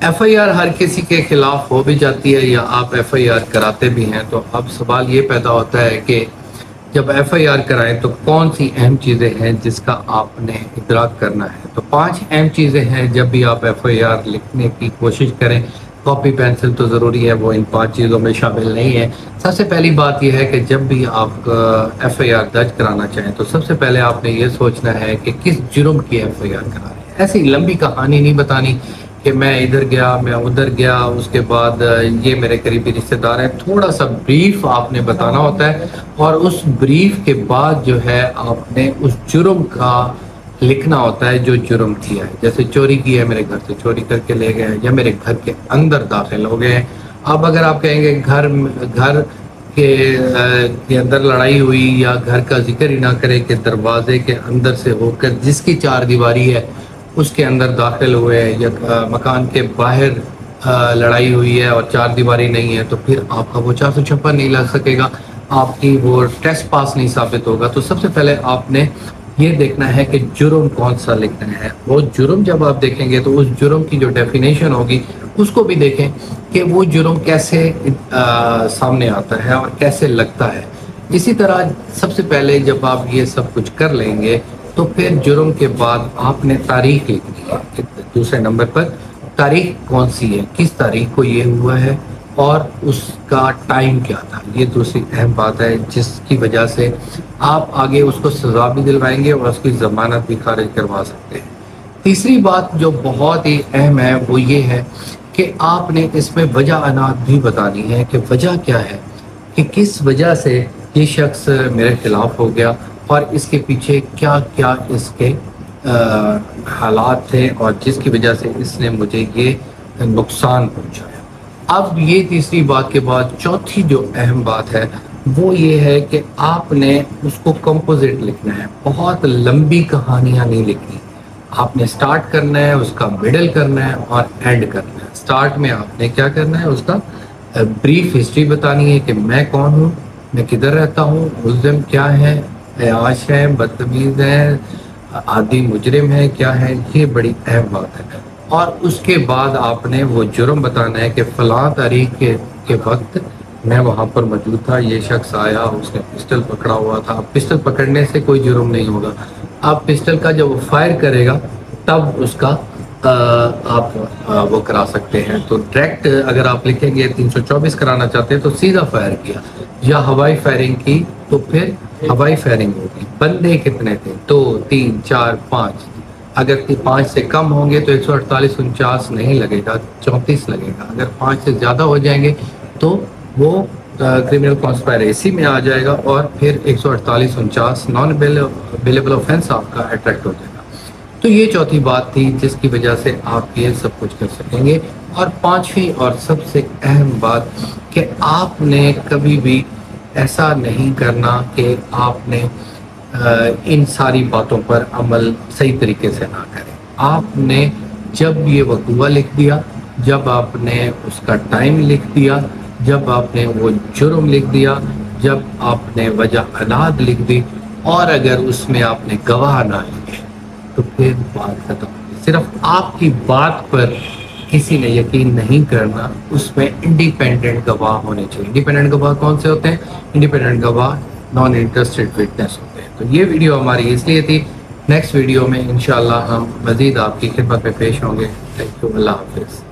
FIR हर किसी के खिलाफ हो भी जाती है या आप FIR कराते भी हैं, तो अब सवाल ये पैदा होता है कि जब FIR कराएं तो कौन सी अहम चीज़ें हैं जिसका आपने इदराक करना है। तो 5 अहम चीज़ें हैं जब भी आप FIR लिखने की कोशिश करें। कॉपी पेंसिल तो ज़रूरी है, वो इन 5 चीज़ों में शामिल नहीं है। सबसे पहली बात यह है कि जब भी आप FIR दर्ज कराना चाहें तो सबसे पहले आपने ये सोचना है कि किस जुर्म की FIR करा रहे हैं। ऐसी लंबी कहानी नहीं बतानी कि मैं इधर गया, मैं उधर गया, उसके बाद ये मेरे करीबी रिश्तेदार हैं। थोड़ा सा ब्रीफ आपने बताना होता है और उस ब्रीफ के बाद जो है आपने उस जुर्म का लिखना होता है जो जुर्म किया है। जैसे चोरी की है, मेरे घर से चोरी करके ले गए या मेरे घर के अंदर दाखिल हो गए हैं। अब अगर आप कहेंगे घर के अंदर लड़ाई हुई या घर का जिक्र ही ना करें कि दरवाजे के अंदर से होकर जिसकी 4 दीवारी है उसके अंदर दाखिल हुए या मकान के बाहर लड़ाई हुई है और 4 दीवारी नहीं है, तो फिर आपका वो 456 नहीं लग सकेगा, आपकी वो ट्रेसपास नहीं साबित होगा। तो सबसे पहले आपने ये देखना है कि जुर्म कौन सा लिखना है। वो जुर्म जब आप देखेंगे तो उस जुर्म की जो डेफिनेशन होगी उसको भी देखें कि वो जुर्म कैसे सामने आता है और कैसे लगता है। इसी तरह सबसे पहले जब आप ये सब कुछ कर लेंगे तो फिर जुर्म के बाद आपने तारीख लिखनी है। दूसरे नंबर पर तारीख कौन सी है, किस तारीख को ये हुआ है और उसका टाइम क्या था। ये दूसरी अहम बात है जिसकी वजह से आप आगे उसको सज़ा भी दिलवाएंगे और उसकी ज़मानत भी खारिज करवा सकते हैं। तीसरी बात जो बहुत ही अहम है वो ये है कि आपने इसमें वजह अनात भी बतानी है कि वजह क्या है, कि किस वजह से ये शख्स मेरे खिलाफ हो गया और इसके पीछे क्या क्या इसके हालात थे और जिसकी वजह से इसने मुझे ये नुकसान पहुंचाया। अब ये तीसरी बात के बाद चौथी जो अहम बात है वो ये है कि आपने उसको कंपोजिट लिखना है। बहुत लंबी कहानियाँ नहीं लिखनी, आपने स्टार्ट करना है, उसका मिडल करना है और एंड करना है। स्टार्ट में आपने क्या करना है, उसका ब्रीफ हिस्ट्री बतानी है कि मैं कौन हूँ, मैं किधर रहता हूँ, मुल्ज़िम क्या है, आश है, बदतमीज़ है, आदि मुजरिम है, क्या है। ये बड़ी अहम बात है। और उसके बाद आपने वो जुर्म बताना है कि फ़लाँ तारीख के वक्त मैं वहाँ पर मौजूद था, ये शख्स आया, उसने पिस्टल पकड़ा हुआ था। अब पिस्टल पकड़ने से कोई जुर्म नहीं होगा, अब पिस्टल का जब वो फायर करेगा तब उसका आप वो करा सकते हैं। तो डायरेक्ट अगर आप लिखेंगे 324 कराना चाहते हैं तो सीधा फायर किया, या हवाई फायरिंग की तो फिर हवाई फायरिंग होगी। बंदे कितने थे, 2 3 4 5, अगर 5 से कम होंगे तो 148 49 नहीं लगेगा, 34 लगेगा। अगर 5 से ज़्यादा हो जाएंगे तो वो क्रिमिनल कॉन्स्पायरेसी में आ जाएगा और फिर 148 49 नॉन बेलेबल ऑफेंस आपका अट्रैक्ट हो जाएगा। तो ये चौथी बात थी जिसकी वजह से आप ये सब कुछ कर सकेंगे। और पांचवी और सबसे अहम बात कि आपने कभी भी ऐसा नहीं करना कि आपने इन सारी बातों पर अमल सही तरीके से ना करें। आपने जब ये वक़्वा लिख दिया, जब आपने उसका टाइम लिख दिया, जब आपने वो जुर्म लिख दिया, जब आपने वजह अनाद लिख दी और अगर उसमें आपने गवाह ना लिखे तो फिर बात खत्म। सिर्फ आपकी बात पर किसी ने यकीन नहीं करना, उसमें इंडिपेंडेंट गवाह होने चाहिए। इंडिपेंडेंट गवाह कौन से होते हैं? इंडिपेंडेंट गवाह नॉन इंटरेस्टेड विटनेस होते हैं। तो ये वीडियो हमारी इसलिए थी। नेक्स्ट वीडियो में इंशाल्लाह हम मज़ीद आपकी खिदमत में पेश होंगे। थैंक यू, अल्लाह हाफिज़।